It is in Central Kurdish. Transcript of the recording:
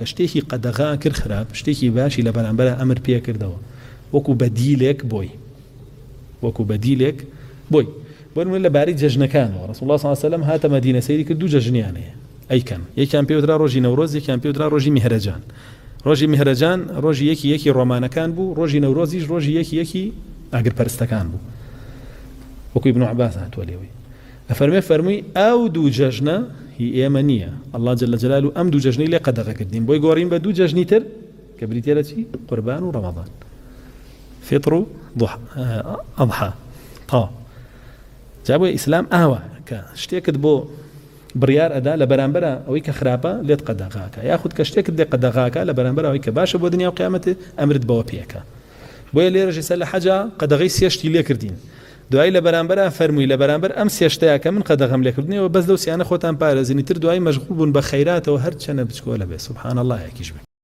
کە شتێکی قەدەغا کرد خراپ شتێکی باشی لە بەرامبەر ئەمر پێ کردەوە وەکو بەدیلێک بۆی بۆ لەبارەی جەژنەکانەوە رسول الله صلی الله علیه و سلم هاتە مەدینە سەیری کرد دوو جەژنیان هەیە ئەیکەن یەکیان پێوترا ڕۆژی نەورۆز یەکیان پێوترا ڕۆژی میهرەجان ڕۆژی میهرەجان ڕۆژی یەکی ڕۆمانەکان بوو ڕۆژی نەورۆزیش ڕۆژی یەکی ئاگرپەرستەکان بوو وەکو ابن عباس هاتووە لێوەی فەرمووی ئەو دوو جەژنە هی ئێمە نییە الله جل جلاله ئەم دوو جەژنەی لێ قەدەغە کردین بۆی گۆڕین بە دوو جەژنی تر کە بریتێرە چی قوربان و ڕەمەضان فطر و ئەضحا تا جابووی ئیسلام ئاوە کە شتێکت بۆ بڕیار ئەدا لە بەرامبەر ئەوەی کە خراپە لێت قەدەغاکە یاخود کە شتێکت لێ قەدەغاکە لە بەرامبەر ئەوەی کە باشە بۆ دنیا و قیامەت ئەمرت بەوە پێکە بۆیە لێرەژی سەر لە حەجا قەدەغەی سێشتی لێ کردین دوای لە بەرامبەر فەرمووی لە بەرامبەر ئەم سێشتەیە کە من قەدەغەم لێکردنەوە بەس دەوسیانە خۆتان پارێزنی تر دوای مەشغوڵ بوون بە خەیراتەوە هەر چەنە بچکۆلە بێ سبحان الله یەکیش بێ